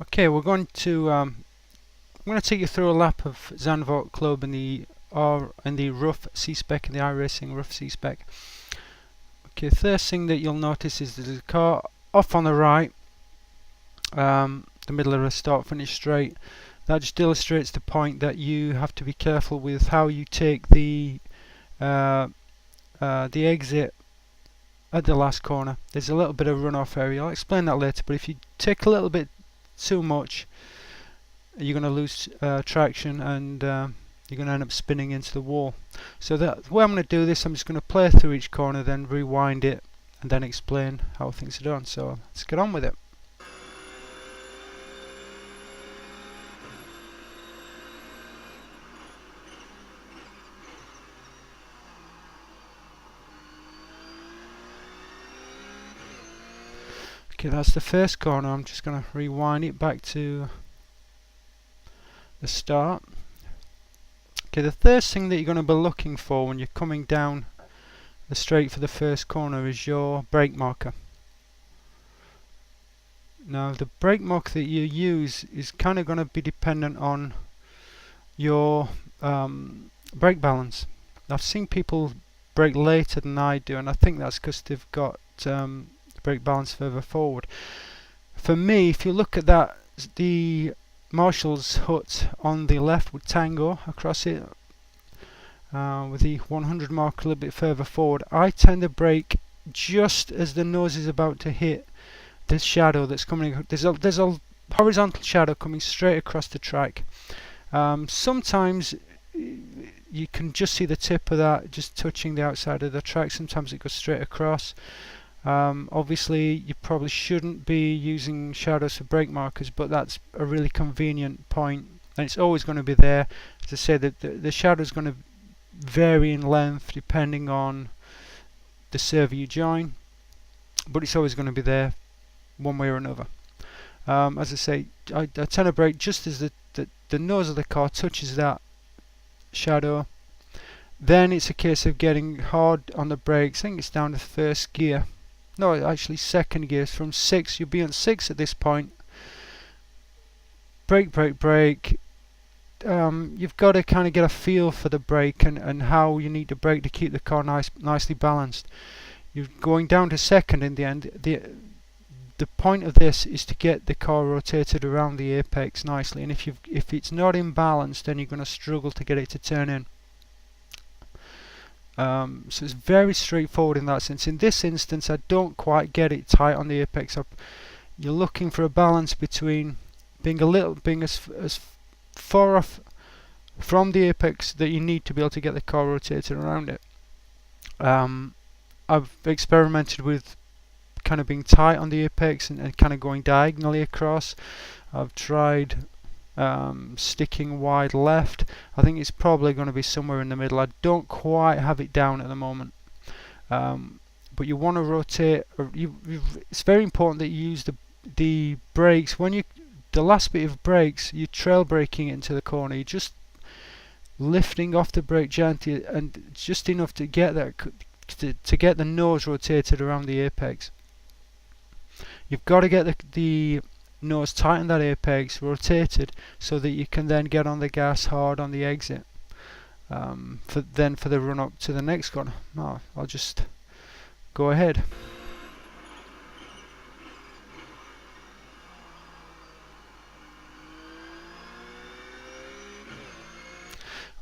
Okay, I'm going to take you through a lap of Zandvoort Club in the Ruf C-Spec and the iRacing Ruf C-Spec. Okay, first thing that you'll notice is there's a car off on the right, the middle of a start-finish straight. That just illustrates the point that you have to be careful with how you take the exit at the last corner. There's a little bit of runoff area. I'll explain that later, but if you take a little bit too much, you're going to lose traction, and you're going to end up spinning into the wall. So the way I'm going to do this, I'm just going to play through each corner, then rewind it, and then explain how things are done. So let's get on with it. Okay, that's the first corner. I'm just going to rewind it back to the start. Okay, the first thing that you're going to be looking for when you're coming down the straight for the first corner is your brake marker. Now, the brake marker that you use is kind of going to be dependent on your brake balance. I've seen people brake later than I do, and I think that's because they've got brake balance further forward. For me, if you look at that, the Marshall's hut on the left with Tango across it, with the 100 mark a little bit further forward, I tend to brake just as the nose is about to hit this shadow that's coming. There's a horizontal shadow coming straight across the track. Sometimes you can just see the tip of that just touching the outside of the track. Sometimes it goes straight across. Obviously you probably shouldn't be using shadows for brake markers, but that's a really convenient point, and it's always going to be there. As I say, the shadow is going to vary in length depending on the server you join, but it's always going to be there one way or another. As I say, I tend to brake just as the nose of the car touches that shadow. Then it's a case of getting hard on the brakes. I think it's down to first gear. No, actually second gear. From 6, you'll be on 6 at this point. Brake, brake, brake. You've got to kind of get a feel for the brake and how you need to brake to keep the car nicely balanced. You're going down to second in the end. The point of this is to get the car rotated around the apex nicely, and if it's not in balance, then you're going to struggle to get it to turn in. So it's very straightforward in that sense. In this instance, I don't quite get it tight on the apex. You're looking for a balance between being as far off from the apex that you need to be able to get the car rotated around it. I've experimented with kind of being tight on the apex and kind of going diagonally across. I've tried sticking wide left. I think it's probably going to be somewhere in the middle. I don't quite have it down at the moment, but you want to rotate. It's very important that you use the brakes when the last bit of brakes. You're trail braking into the corner. You're just lifting off the brake gently and just enough to get that to get the nose rotated around the apex. You've got to get the nose tight on that apex, rotated, so that you can then get on the gas hard on the exit. For the run up to the next corner. I'll just go ahead.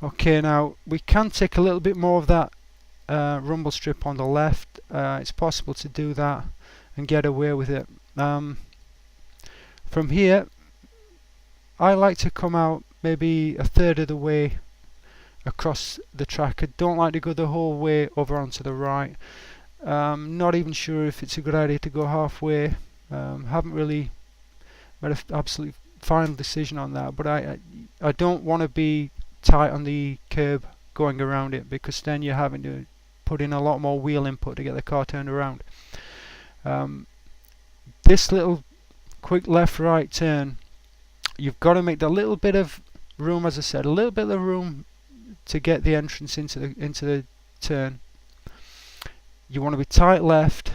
Okay, now we can take a little bit more of that rumble strip on the left. It's possible to do that and get away with it. From here, I like to come out maybe a third of the way across the track. I don't like to go the whole way over onto the right. Not even sure if it's a good idea to go halfway. Haven't really made an absolute final decision on that, but I don't want to be tight on the curb going around it, because then you're having to put in a lot more wheel input to get the car turned around. This little quick left-right turn, you've got to make that little bit of room, as I said, a little bit of room to get the entrance into the turn. You want to be tight left,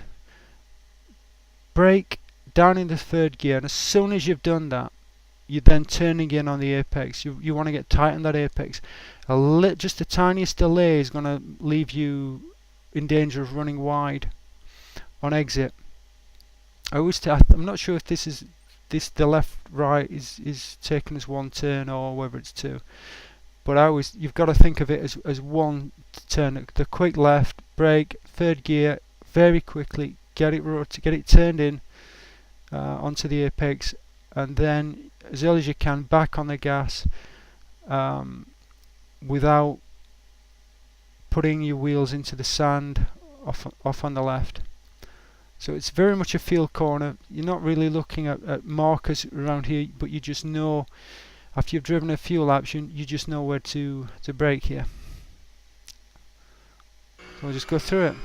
brake down in the third gear, and as soon as you've done that, you're then turning in on the apex. You want to get tight on that apex. Just the tiniest delay is going to leave you in danger of running wide on exit. I'm not sure if the left right is taken as one turn or whether it's two, but you've got to think of it as one turn. The quick left, brake, third gear, very quickly get it turned in onto the apex, and then as early as you can back on the gas without putting your wheels into the sand off on the left. So it's very much a field corner. You're not really looking at markers around here, but you just know after you've driven a few laps, you just know where to brake here. So we'll just go through it.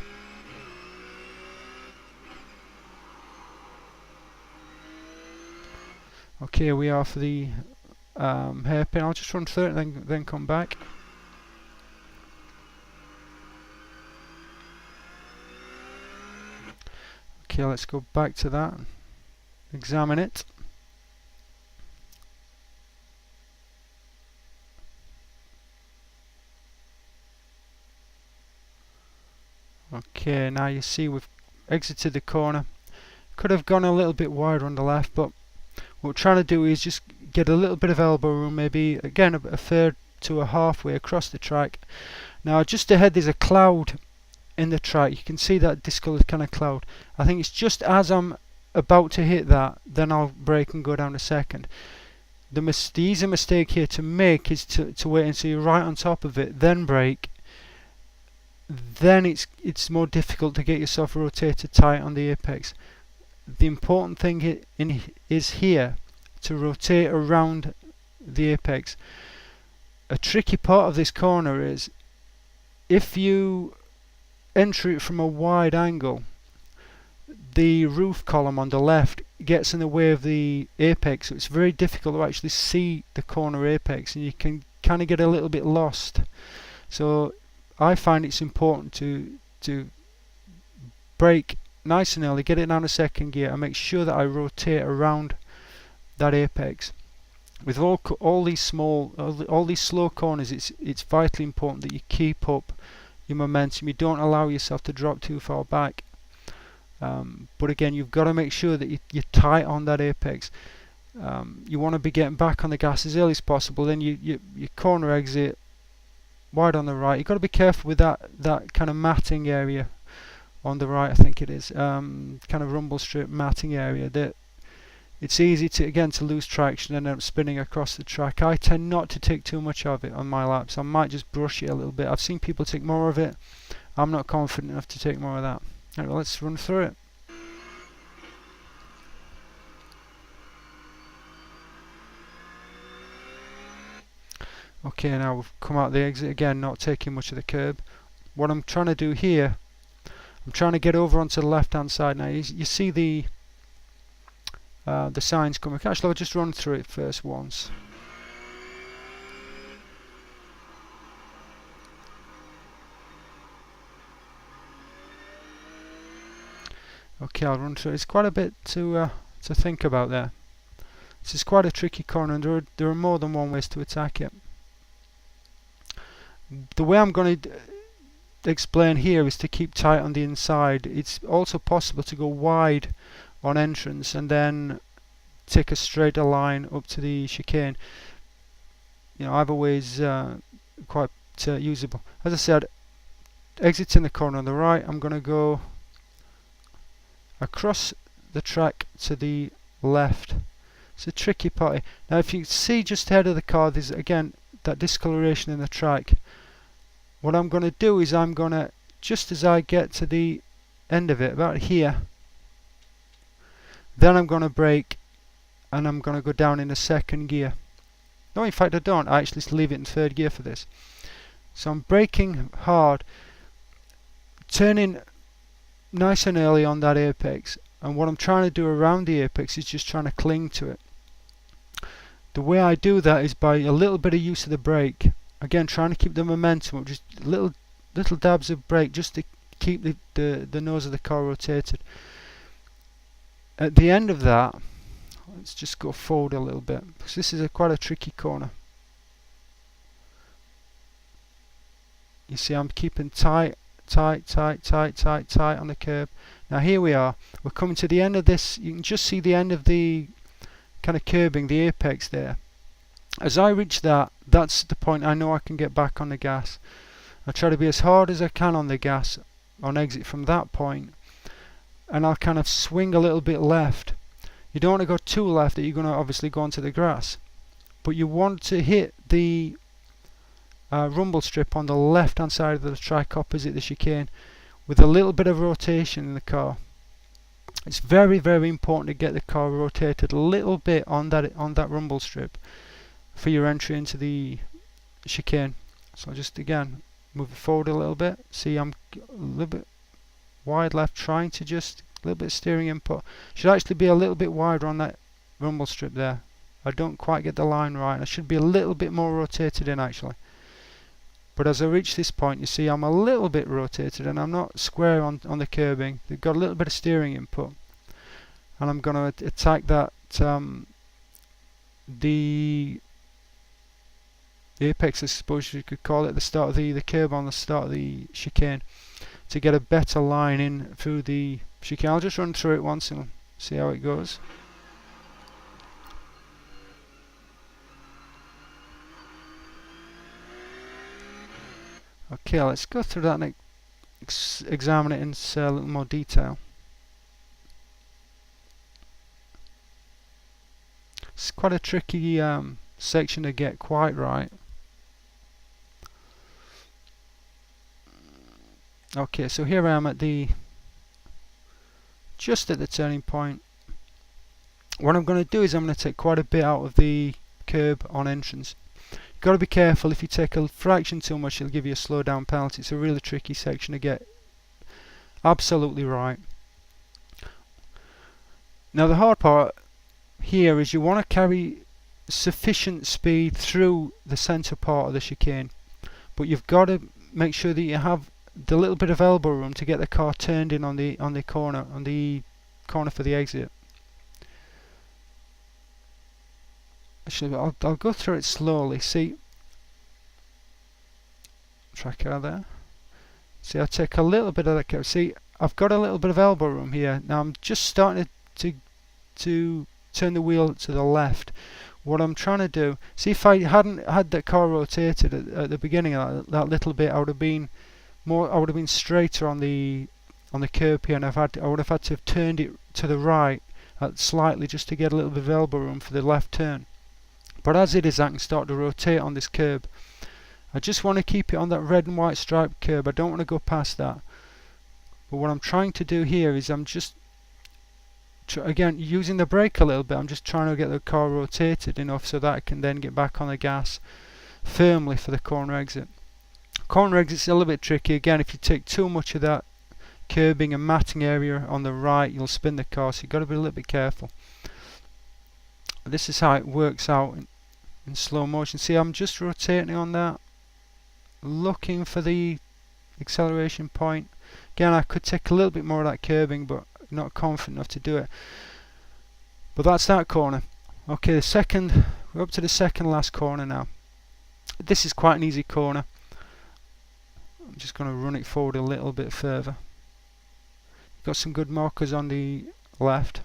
Okay, we are for the hairpin. I'll just run through it and then come back. Okay, let's go back to that. Examine it. Okay, now you see we've exited the corner. Could have gone a little bit wider on the left, but what we're trying to do is just get a little bit of elbow room, maybe again a third to a halfway across the track. Now just ahead there's a cloud in the track. You can see that discoloured kind of cloud. I think it's just as I'm about to hit that, then I'll brake and go down a second. The easy mistake here to make is to wait until you're right on top of it, then brake. Then it's more difficult to get yourself rotated tight on the apex. The important thing is here to rotate around the apex. A tricky part of this corner is if you enter it from a wide angle, the roof column on the left gets in the way of the apex, so it's very difficult to actually see the corner apex, and you can kind of get a little bit lost. So I find it's important to brake nice and early, get it down to second gear, and make sure that I rotate around that apex. With all these slow corners, it's vitally important that you keep up your momentum. You don't allow yourself to drop too far back. But again, you've got to make sure that you're tight on that apex. You want to be getting back on the gas as early as possible. Then you corner exit wide on the right. You've got to be careful with that kind of matting area on the right. I think it is kind of rumble strip matting area that it's easy to lose traction and end up spinning across the track. I tend not to take too much of it on my laps. I might just brush it a little bit. I've seen people take more of it. I'm not confident enough to take more of that. Anyway, let's run through it. Okay, now we've come out the exit again, not taking much of the curb. What I'm trying to do here, I'm trying to get over onto the left hand side now. You see the signs coming. Actually, I'll just run through it first once. Okay, I'll run through it. It's quite a bit to think about there. This is quite a tricky corner, and there are more than one ways to attack it. The way I'm going to explain here is to keep tight on the inside. It's also possible to go wide on entrance and then take a straighter line up to the chicane. Either way is quite usable. As I said, exiting the corner on the right, I'm going to go across the track to the left. It's a tricky part. Now if you see just ahead of the car, there's again that discoloration in the track. What I'm going to do is I'm going to, just as I get to the end of it, about here, then I'm going to brake and I'm going to go down in a second gear. No, in fact I don't. I actually leave it in third gear for this. So I'm braking hard, turning nice and early on that apex, and what I'm trying to do around the apex is just trying to cling to it. The way I do that is by a little bit of use of the brake. Again, trying to keep the momentum up, just little dabs of brake just to keep the nose of the car rotated. at the end of that, let's just go forward a little bit, because this is quite a tricky corner. You see I'm keeping tight on the curb. Now here we are, we're coming to the end of this. You can just see the end of the kind of curbing, the apex there. As I reach that, that's the point I know I can get back on the gas. I try to be as hard as I can on the gas on exit from that point, and I'll kind of swing a little bit left. You don't want to go too left that you're going to obviously go onto the grass, but you want to hit the rumble strip on the left hand side of the track opposite the chicane with a little bit of rotation in the car. It's very, very important to get the car rotated a little bit on that rumble strip for your entry into the chicane. So just again move it forward a little bit. See I'm a little bit wide left, trying to just a little bit of steering input. Should actually be a little bit wider on that rumble strip there. I don't quite get the line right. I should be a little bit more rotated in actually. But as I reach this point, you see I'm a little bit rotated and I'm not square on the curbing. They've got a little bit of steering input, and I'm going to attack that the apex, I suppose you could call it, the start of the curb on the start of the chicane, to get a better line in through the chicane. I'll just run through it once and see how it goes. Okay, let's go through that and examine it in a little more detail. It's quite a tricky section to get quite right. Okay, so here I am at just at the turning point. What I'm going to do is I'm going to take quite a bit out of the curb on entrance. You've got to be careful. If you take a fraction too much, it'll give you a slow down penalty. It's a really tricky section to get absolutely right. Now the hard part here is you want to carry sufficient speed through the centre part of the chicane, but you've got to make sure that you have the little bit of elbow room to get the car turned in on the corner for the exit. Actually, I'll go through it slowly. See, track out there. See, I take a little bit of that curve. See, I've got a little bit of elbow room here. Now I'm just starting to turn the wheel to the left. What I'm trying to do, see, if I hadn't had that car rotated at the beginning of that little bit, I would have been straighter on the curb here, and I would have had to have turned it to the right slightly just to get a little bit of elbow room for the left turn. But as it is, I can start to rotate on this curb. I just want to keep it on that red and white striped curb. I don't want to go past that. But what I'm trying to do here is I'm just again using the brake a little bit. I'm just trying to get the car rotated enough so that I can then get back on the gas firmly for the corner exit. Corner exit's a little bit tricky. Again, if you take too much of that curbing and matting area on the right, you'll spin the car, so you've got to be a little bit careful. This is how it works out in slow motion. See, I'm just rotating on that, looking for the acceleration point. Again, I could take a little bit more of that curbing, but not confident enough to do it. But that's that corner. Okay, we're up to the second last corner now. This is quite an easy corner. I'm just going to run it forward a little bit further. Got some good markers on the left.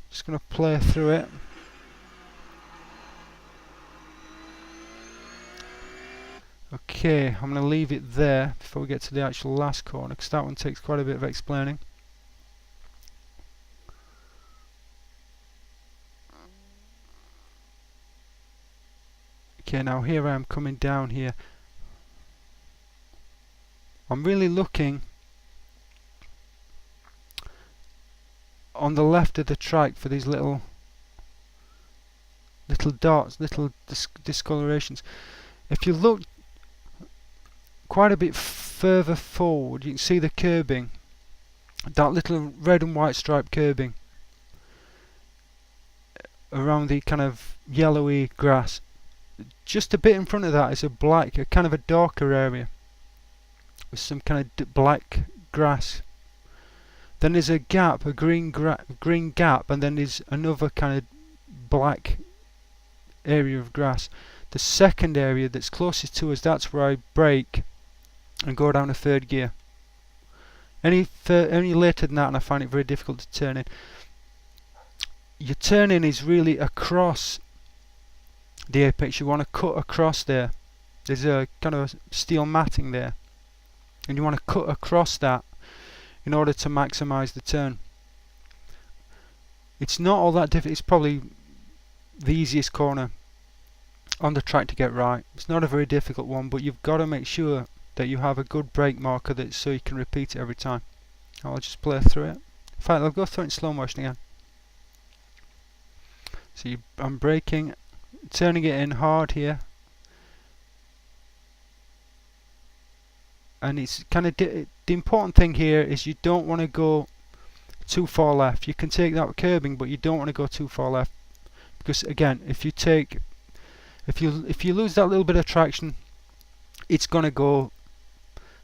Just going to play through it. Okay, I'm going to leave it there before we get to the actual last corner, because that one takes quite a bit of explaining. Okay, now here I am coming down here. I'm really looking on the left of the track for these little dots, little discolorations. If you look quite a bit further forward, you can see the curbing, that little red and white striped curbing around the kind of yellowy grass. Just a bit in front of that is a kind of a darker area with some kind of black grass. Then there's a gap, a green gap, and then there's another kind of black area of grass. The second area that's closest to us, that's where I brake and go down a third gear. Any later than that, and I find it very difficult to turn in. Your turn-in is really across the apex. You want to cut across there. There's a kind of steel matting there, and you want to cut across that in order to maximize the turn. It's not all that difficult. It's probably the easiest corner on the track to get right. It's not a very difficult one, but you've got to make sure that you have a good brake marker so you can repeat it every time. I'll just play through it. In fact, I'll go through it in slow motion again. So I'm braking, turning it in hard here, and it's kind of the important thing here is you don't want to go too far left. You can take that curbing, but you don't want to go too far left, because again, if you lose that little bit of traction, it's going to go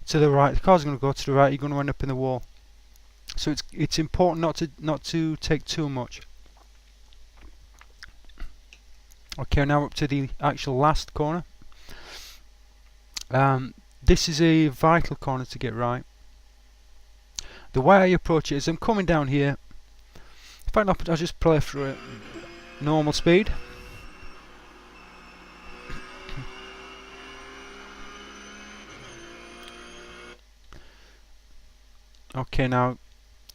to the right. The car's going to go to the right. You're going to end up in the wall. So it's important not to take too much. Okay, now up to the actual last corner. This is a vital corner to get right. The way I approach it is I'm coming down here. In fact, I'll just play through it. Normal speed. Okay, now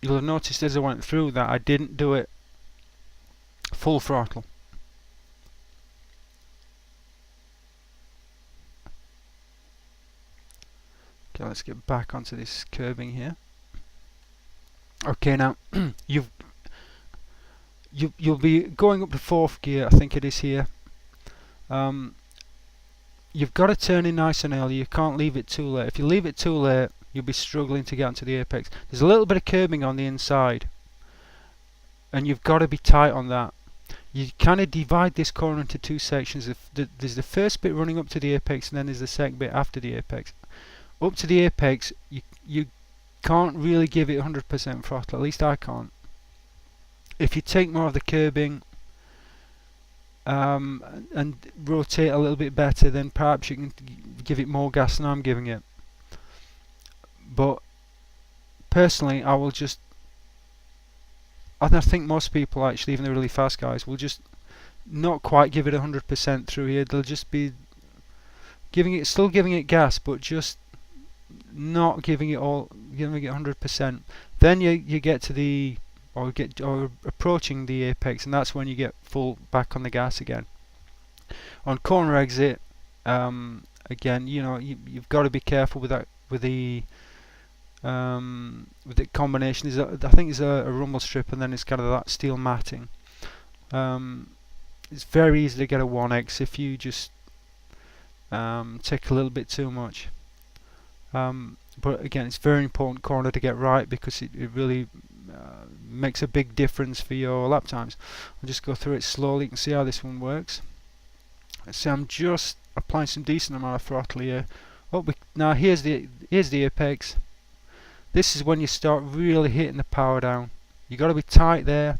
you'll have noticed as I went through that I didn't do it full throttle. Okay, let's get back onto this curbing here. Okay, now you'll be going up to fourth gear, I think it is here. You've got to turn in nice and early. You can't leave it too late. If you leave it too late, you'll be struggling to get onto the apex. There's a little bit of curbing on the inside, and you've got to be tight on that. You kind of divide this corner into two sections. There's the first bit running up to the apex, and then there's the second bit after the apex. Up to the apex, you can't really give it 100% throttle. At least I can't. If you take more of the curbing and rotate a little bit better, then perhaps you can give it more gas than I'm giving it. But personally, I think most people, actually, even the really fast guys, will just not quite give it 100% through here. They'll just be still giving it gas, but just not giving it 100%. Then you get to or approaching the apex, and that's when you get full back on the gas again. On corner exit, again, you've got to be careful with that, with the combination. I think it's a rumble strip, and then it's kind of that steel matting. It's very easy to get a 1x if you just take a little bit too much. But again, it's very important corner to get right, because it really makes a big difference for your lap times. I'll just go through it slowly. You can see how this one works. So I'm just applying some decent amount of throttle here. Now here's the apex. This is when you start really hitting the power down. You got to be tight there,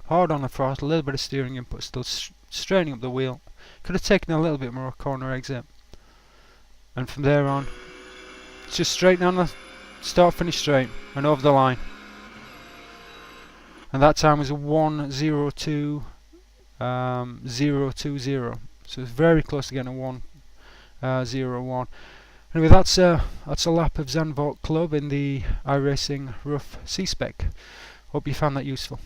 hard on the throttle, a little bit of steering input, still straining up the wheel. Could have taken a little bit more corner exit, and from there on, it's just straight down the start finish straight and over the line. And that time was 1.02.020. So it's very close to getting a 1.01. Anyway, that's a lap of Zandvoort Club in the iRacing Ruf C-Spec. Hope you found that useful.